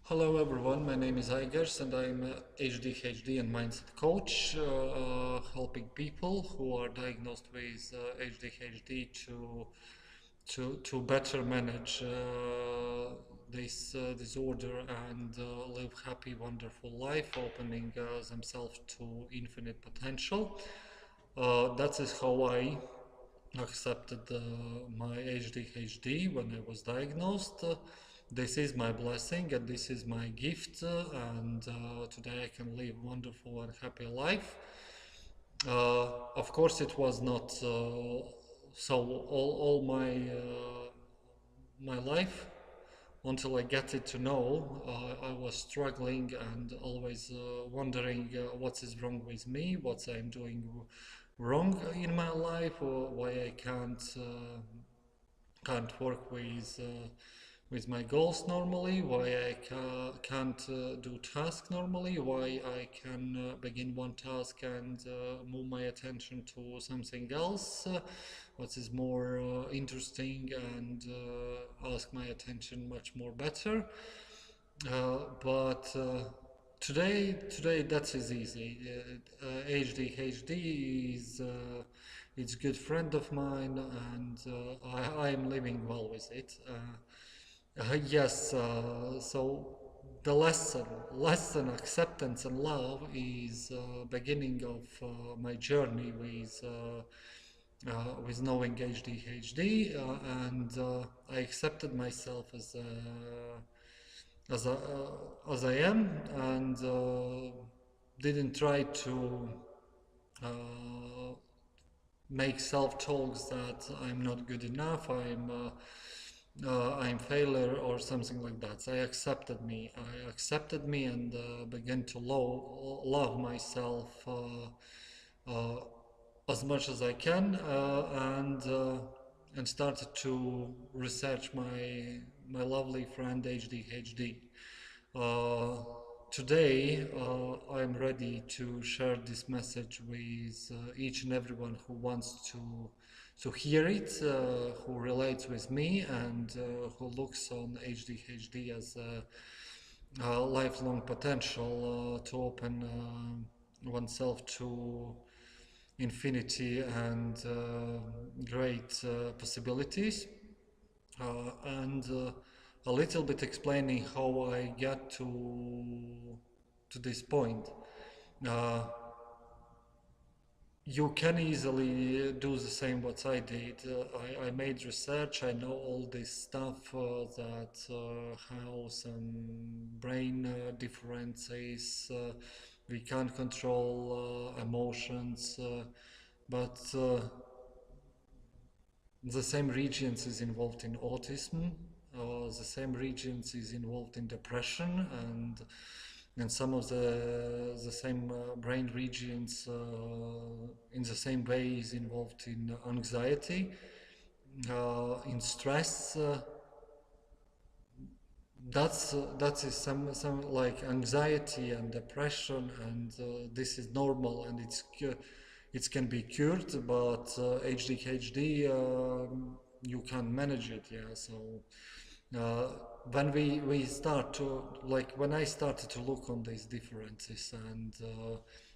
Hello everyone, my name is Igers and I'm a ADHD and mindset coach, helping people who are diagnosed with ADHD to better manage this disorder and live happy, wonderful life, opening themselves to infinite potential. That is how I accepted my ADHD when I was diagnosed. This is my blessing and this is my gift, and today I can live wonderful and happy life. Of course, it was not so all my life until I get it to know. I was struggling and always wondering what is wrong with me, what I'm doing wrong in my life, or why I can't work with my goals normally, why I can't do tasks normally, why I can begin one task and move my attention to something else, what is more interesting and ask my attention much more better. But today that is easy. ADHD is it's good friend of mine, and I am living well with it. Yes, so the lesson acceptance and love is beginning of my journey with knowing ADHD, and I accepted myself as I am, and didn't try to make self-talks that I'm not good enough, I'm failure or something like that. So I accepted me. I accepted me and began to love myself uh, as much as I can, and started to research my lovely friend ADHD. Uh, Today, I'm ready to share this message with each and everyone who wants to hear it, who relates with me, and who looks on ADHD as a lifelong potential to open oneself to infinity and great possibilities. And a little bit explaining how I got to this point. Uh, you can easily do the same what I did. I made research. I know all this stuff that how some brain differences. We can't control emotions, but the same regions is involved in autism, the same regions is involved in depression, and some of the same brain regions in the same way is involved in anxiety, in stress. That is some like anxiety and depression, and this is normal, and it can be cured, but ADHD, you can manage it. Yeah, so uh, when we start to, like, when I started to look on these differences,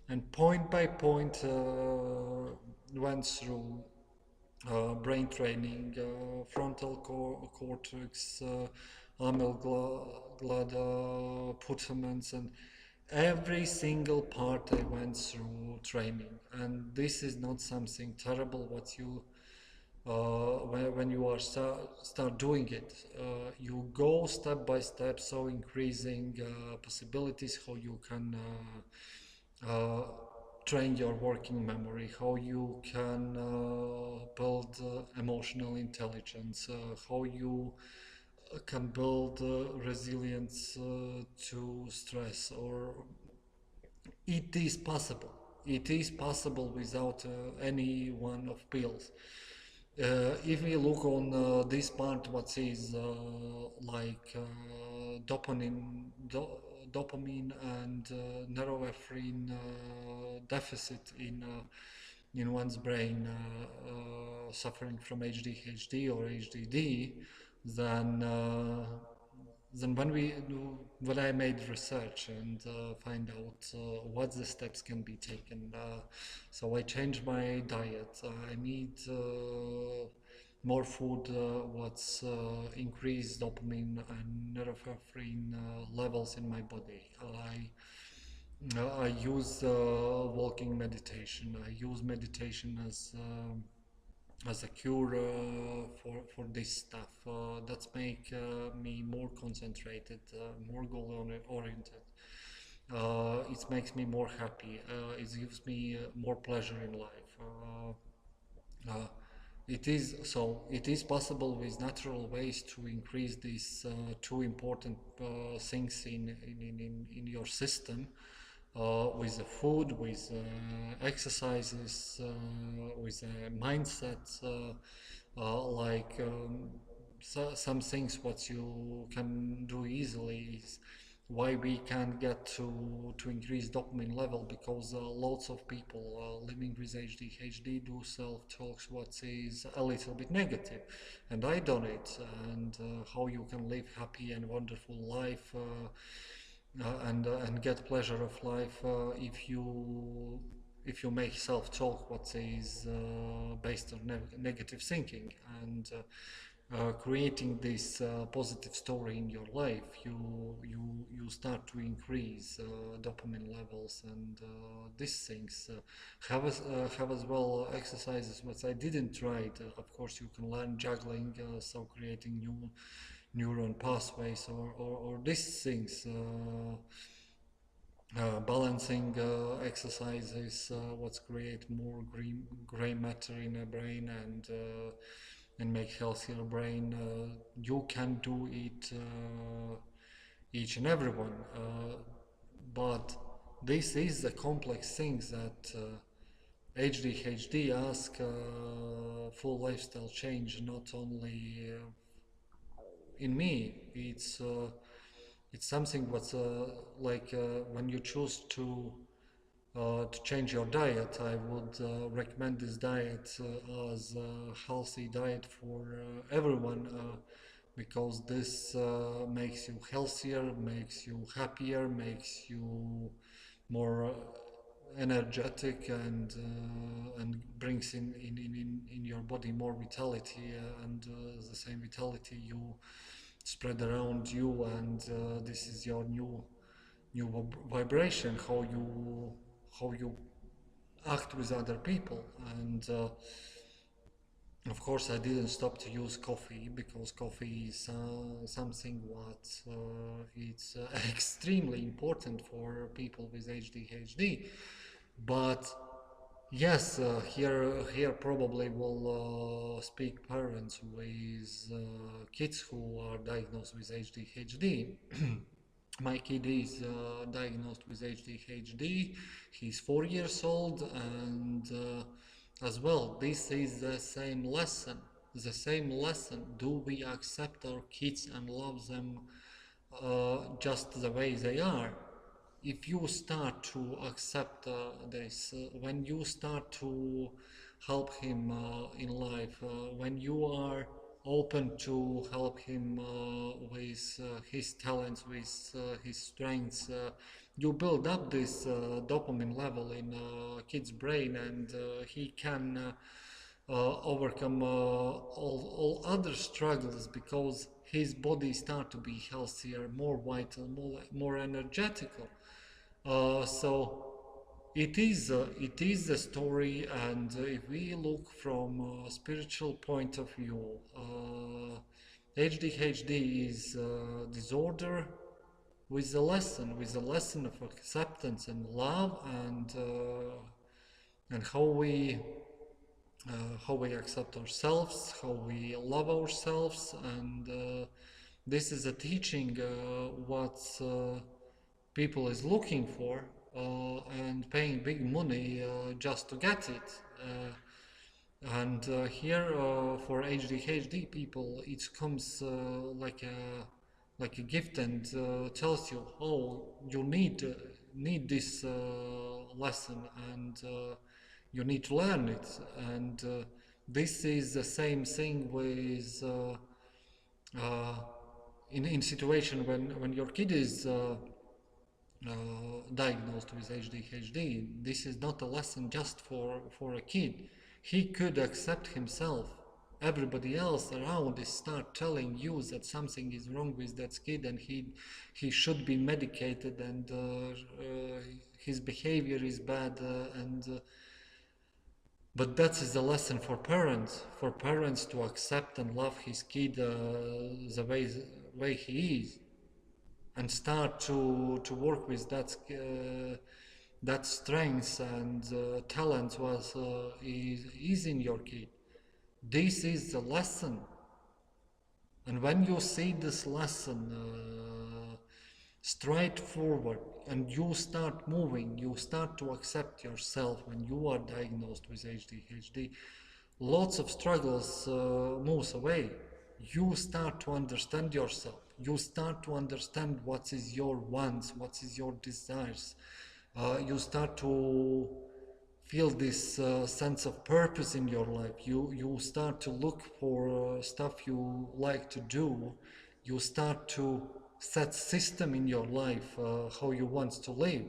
and point by point went through brain training, frontal cortex, amygdala, putamen, and every single part I went through training. And this is not something terrible what you when you are start doing it. You go step by step, so increasing possibilities how you can train your working memory, how you can build emotional intelligence, how you can build resilience to stress, or it is possible. It is possible without any one of pills. If we look on this part, what is like dopamine and norepinephrine deficit in one's brain suffering from ADHD or HDD, then then when I made research and find out what the steps can be taken, so I changed my diet. I need more food what's increased dopamine and norepinephrine levels in my body. I use walking meditation. I use meditation as a cure for this stuff. That's make me more concentrated, more oriented. It makes me more happy. It gives me more pleasure in life. Uh, it is possible with natural ways to increase these two important things in your system with the food, with exercises, with mindset, like some things what you can do easily is why we can't get to increase dopamine level because lots of people living with ADHD do self-talks what is a little bit negative, and I done it, and how you can live happy and wonderful life and get pleasure of life if you make self-talk what is based on negative thinking and creating this positive story in your life, you start to increase dopamine levels and these things. Have as well exercises what I didn't try it. Of course, you can learn juggling, so creating new neuron pathways or these things. Balancing exercises, what's create more gray matter in a brain and make healthier brain. You can do it each and everyone, but this is the complex things that ADHD ask full lifestyle change, not only in me. It's something what's like when you choose to change your diet. I would recommend this diet as a healthy diet for everyone because this makes you healthier, makes you happier, makes you more energetic and brings in your body more vitality and the same vitality you spread around you and this is your new vibration how you act with other people and of course I didn't stop to use coffee because coffee is something what it's extremely important for people with ADHD, but yes, here probably will speak parents with kids who are diagnosed with ADHD. My kid is diagnosed with ADHD. He's 4 years old, and as well, this is the same lesson. The same lesson. Do we accept our kids and love them just the way they are? If you start to accept this, when you start to help him in life, when you are open to help him with his talents, with his strengths, you build up this dopamine level in kid's brain and he can overcome all other struggles because his body start to be healthier, more vital, more energetical. So it is a story, and if we look from a spiritual point of view, ADHD is a disorder with a lesson of acceptance and love, and how we accept ourselves, how we love ourselves, and this is a teaching what people is looking for and paying big money just to get it. And here for ADHD people, it comes like a gift and tells you, oh, you need this lesson and you need to learn it. And this is the same thing with uh, in situation when your kid is diagnosed with ADHD, this is not a lesson just for a kid. He could accept himself. Everybody else around is start telling you that something is wrong with that kid and he should be medicated and his behavior is bad but that is a lesson for parents to accept and love his kid the way he is and start to work with that strength and talent is in your kid. This is the lesson, and when you see this lesson straightforward and you start moving, you start to accept yourself when you are diagnosed with ADHD, lots of struggles moves away. You start to understand yourself. You start to understand what is your wants, what is your desires. You start to feel this sense of purpose in your life. You start to look for stuff you like to do. You start to set system in your life how you want to live.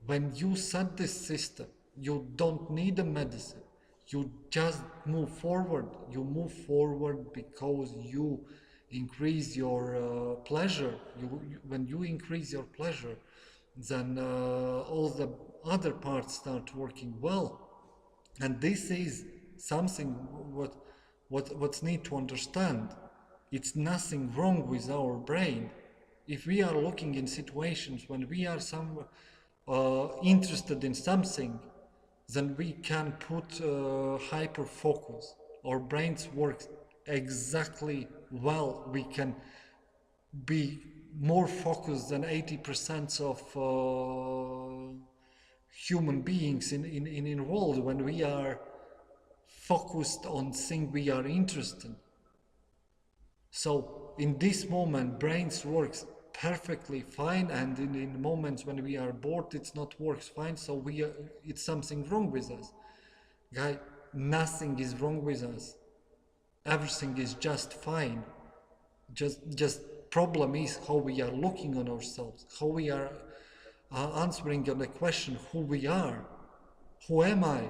When you set this system, you don't need a medicine. You just move forward. You move forward because you increase your pleasure. When you increase your pleasure, then all the other parts start working well. And this is something what's need to understand. It's nothing wrong with our brain. If we are looking in situations when we are interested in something, then we can put hyper focus. Our brains work exactly well. We can be more focused than 80% of human beings in the world when we are focused on things we are interested in. So in this moment, brains works perfectly fine, and in moments when we are bored, it's not works fine. So it's something wrong with us, guy. Nothing is wrong with us. Everything is just fine. Just problem is how we are looking on ourselves, how we are answering on the question who we are, who am I,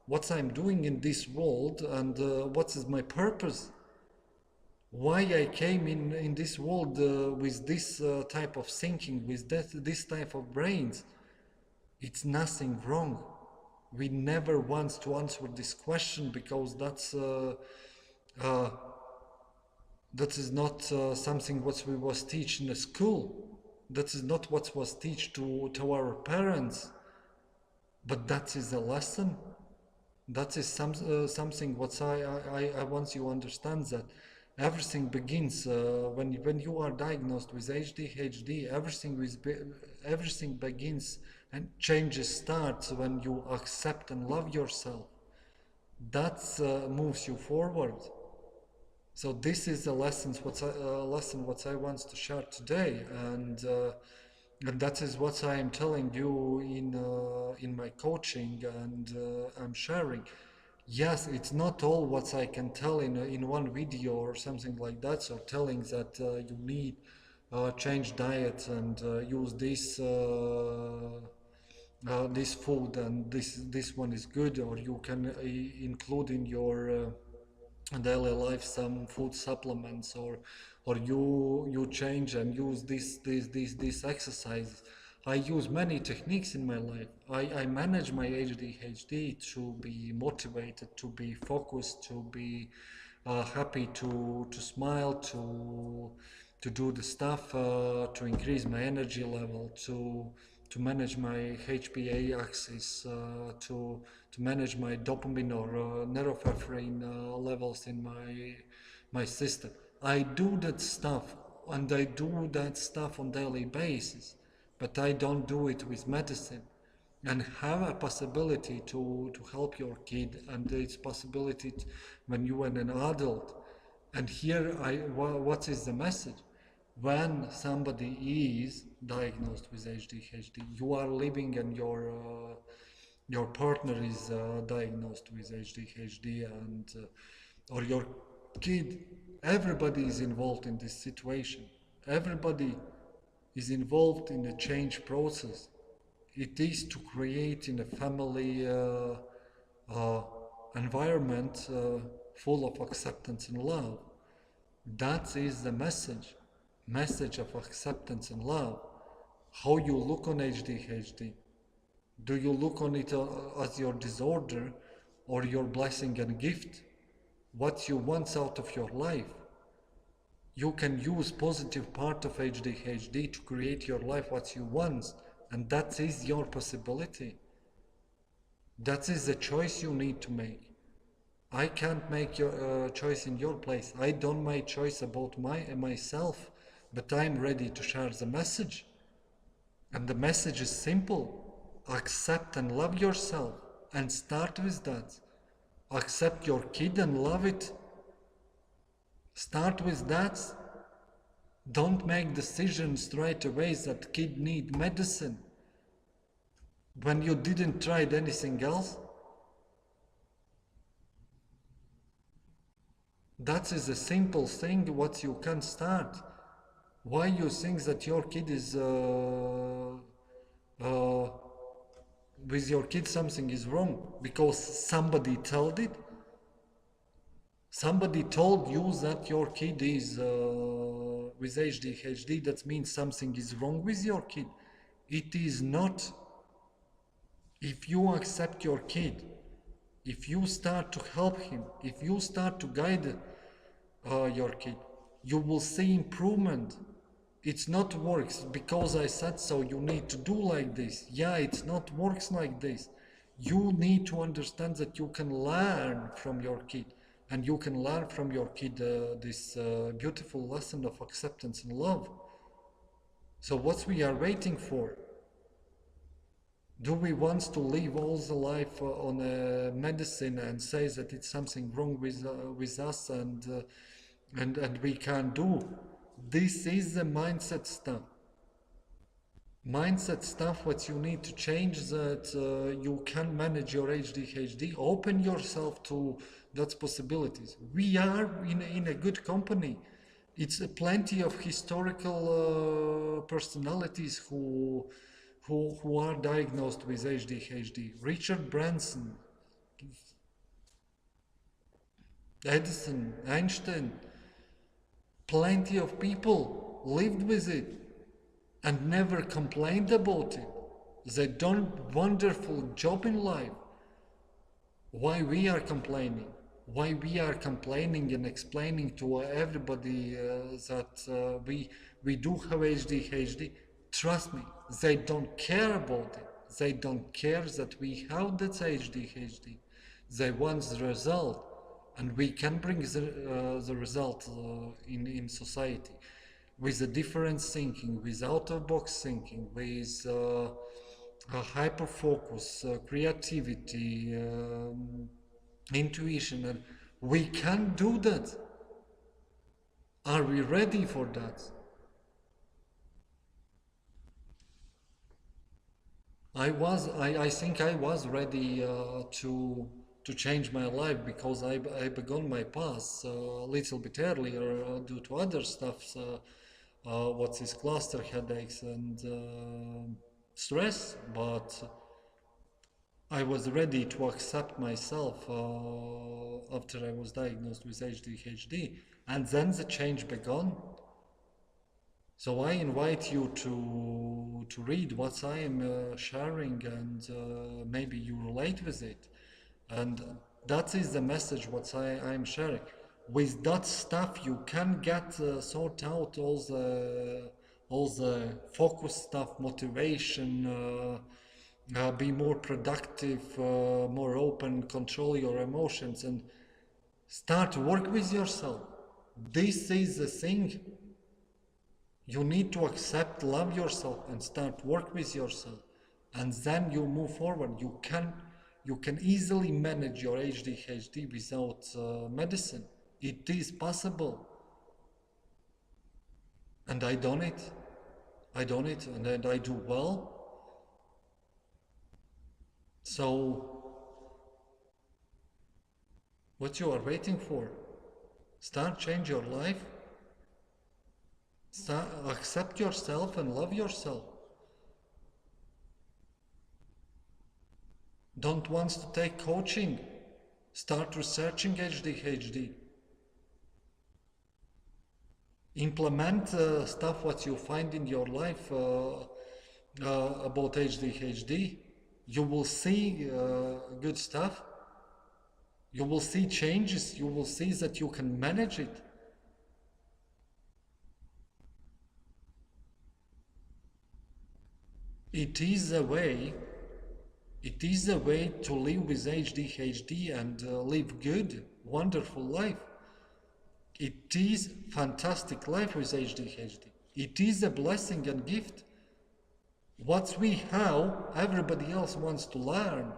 what I'm doing in this world, and what is my purpose. Why I came in this world with this type of thinking, with this type of brains. It's nothing wrong. We never want to answer this question because that is not something what we was teach in the school. That is not what was teach to our parents. But that is a lesson. That is something what I want you to understand, that everything begins when you are diagnosed with ADHD. Everything begins and changes starts when you accept and love yourself. That moves you forward. So this is a lesson what I want to share today, and that is what I am telling you in my coaching, and I'm sharing. Yes, it's not all what I can tell in one video or something like that. So telling that you need change diet and use this food, and this one is good, or you can include in your daily life some food supplements, or you change and use this exercise. I use many techniques in my life. I manage my ADHD to be motivated, to be focused, to be happy, to smile, to do the stuff, to increase my energy level, to manage my HPA axis, to manage my dopamine or norepinephrine levels in my system. I do that stuff, and I do that stuff on daily basis, but I don't do it with medicine. And have a possibility to help your kid, and it's possibility when you are an adult. And here what is the message? When somebody is diagnosed with ADHD, you are living and your partner is diagnosed with ADHD, and or your kid Everybody is involved in this situation. Everybody is involved in the change process. It is to create in a family uh, environment full of acceptance and love. That is the message of acceptance and love. How you look on ADHD. Do you look on it as your disorder or your blessing and gift? What you want out of your life? You can use positive part of ADHD to create your life what you want, and that is your possibility. That is the choice you need to make. I can't make your choice in your place. I don't make choice about myself, but I'm ready to share the message. And the message is simple. Accept and love yourself, and start with that. Accept your kid and love it. Start with that. Don't make decisions straight away that kid need medicine when you didn't try anything else. That is a simple thing what you can start. Why you think that your kid is with your kid something is wrong? Because somebody told it? Somebody told you that your kid is with ADHD, that means something is wrong with your kid. It is not. If you accept your kid, if you start to help him, if you start to guide your kid, you will see improvement. It's not works because I said so, you need to do like this. Yeah, it's not works like this. You need to understand that you can learn from your kid, and you can learn from your kid this beautiful lesson of acceptance and love. So what we are waiting for? Do we want to live all the life on medicine and say that it's something wrong with us and we can't do? This is the mindset stuff. Mindset stuff what you need to change, that you can manage your ADHD. Open yourself to those possibilities. We are in a good company. It's plenty of historical personalities who are diagnosed with ADHD. Richard Branson, Edison, Einstein, plenty of people lived with it and never complained about it. They done wonderful job in life. Why we are complaining? Why we are complaining and explaining to everybody that we do have ADHD? Trust me, they don't care about it. They don't care that we have that ADHD. They want the result, and we can bring the result in society with a different thinking, with out-of-box thinking, with a hyper focus, creativity, intuition, and we can do that. Are we ready for that? I think I was ready to change my life because I began my path a little bit earlier due to other stuff. What's his cluster headaches and stress, but I was ready to accept myself after I was diagnosed with ADHD, and then the change began. So I invite you to read what I am sharing, and maybe you relate with it. And that is the message what I am sharing. With that stuff, you can get sort out all the focus stuff, motivation, be more productive, more open, control your emotions, and start to work with yourself. This is the thing. You need to accept, love yourself, and start work with yourself, and then you move forward. You can easily manage your ADHD without medicine. It is possible, and I done it. And I do well. So, what you are waiting for? Start change your life. Start accept yourself and love yourself. Don't want to take coaching. Start researching ADHD. Implement stuff what you find in your life about ADHD. You will see good stuff. You will see changes. You will see that you can manage it. It is a way to live with ADHD and live good, wonderful life. It is fantastic life with ADHD. It is a blessing and gift. What we have, everybody else wants to learn.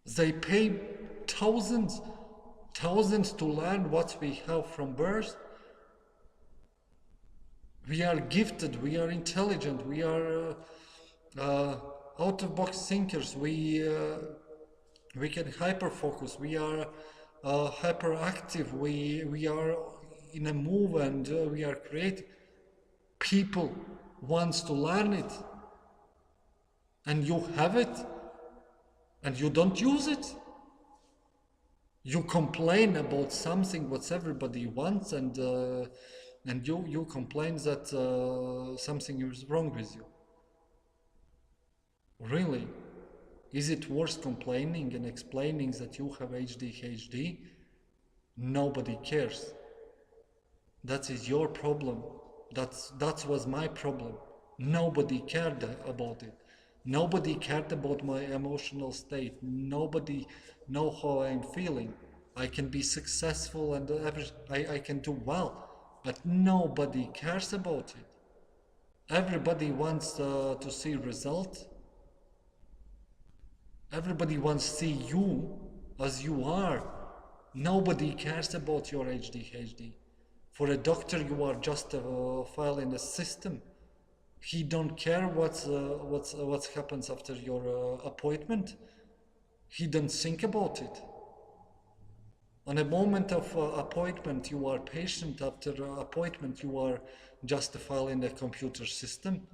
They pay thousands to learn what we have from birth. We are gifted, we are intelligent, we are out-of-box thinkers, we can hyper-focus, we are hyperactive, we are in a move and we are creative. People wants to learn it, and you have it, and you don't use it. You complain about something what everybody wants, and you complain that something is wrong with you. Really? Is it worth complaining and explaining that you have ADHD? Nobody cares. That is your problem. That was my problem. Nobody cared about it. Nobody cared about my emotional state. Nobody know how I'm feeling. I can be successful and I can do well, but nobody cares about it. Everybody wants to see result. Everybody wants to see you as you are. Nobody cares about your ADHD. For a doctor, you are just a file in the system. He don't care what happens after your appointment. He don't think about it. On a moment of appointment, you are patient. After appointment, you are just a file in the computer system.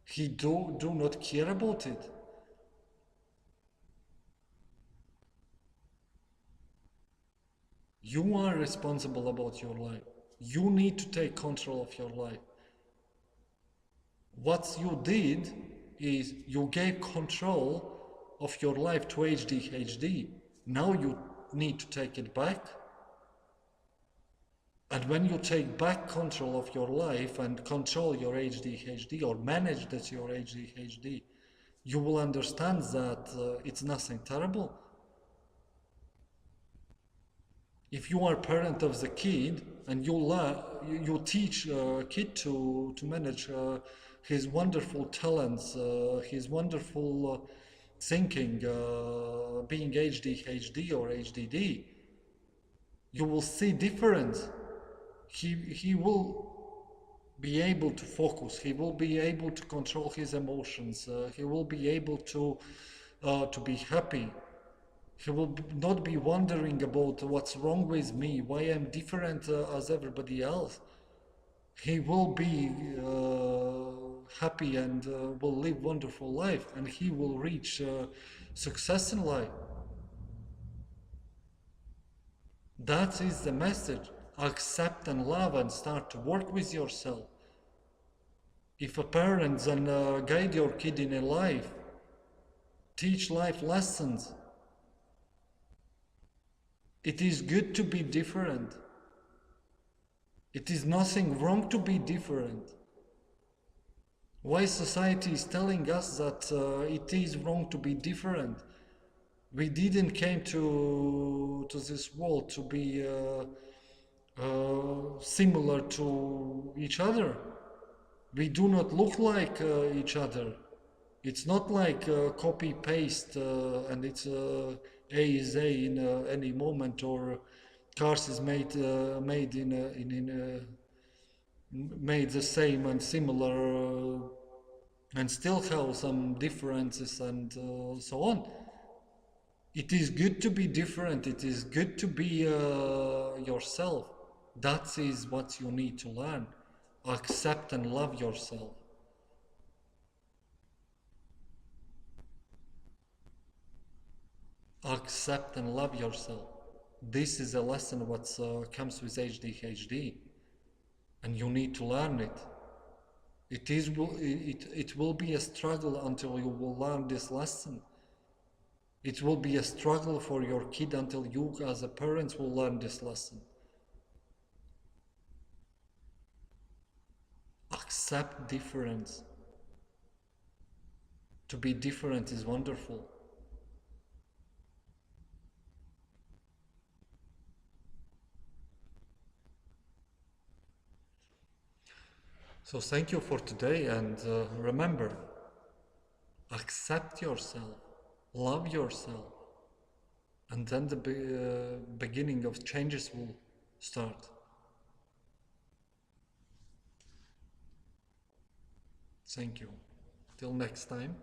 He do not care about it. You are responsible about your life. You need to take control of your life. What you did is you gave control of your life to ADHD. Now you need to take it back. And when you take back control of your life and control your ADHD or manage that your ADHD, you will understand that it's nothing terrible. If you are parent of the kid and you teach a kid to manage his wonderful talents, his wonderful thinking, being ADHD or HDD, you will see difference. He will be able to focus. He will be able to control his emotions. He will be able to be happy. He will not be wondering about what's wrong with me, why I'm different as everybody else. He will be happy and will live wonderful life, and he will reach success in life. That is the message. Accept and love and start to work with yourself. If a parent then guide your kid in a life, teach life lessons. It is good to be different. It is nothing wrong to be different. Why society is telling us that it is wrong to be different? We didn't came to this world to be similar to each other. We do not look like each other. It's not like copy paste and it's A is A in any moment, or cars is made made the same and similar and still have some differences and so on. It is good to be different. It is good to be yourself. That is what you need to learn. Accept and love yourself. Accept and love yourself. This is a lesson what comes with ADHD, and you need to learn it. It will be a struggle until you will learn this lesson. It will be a struggle for your kid until you as a parent will learn this lesson. Accept difference. To be different is wonderful. So thank you for today, and remember, accept yourself, love yourself, and then the beginning of changes will start. Thank you. Till next time.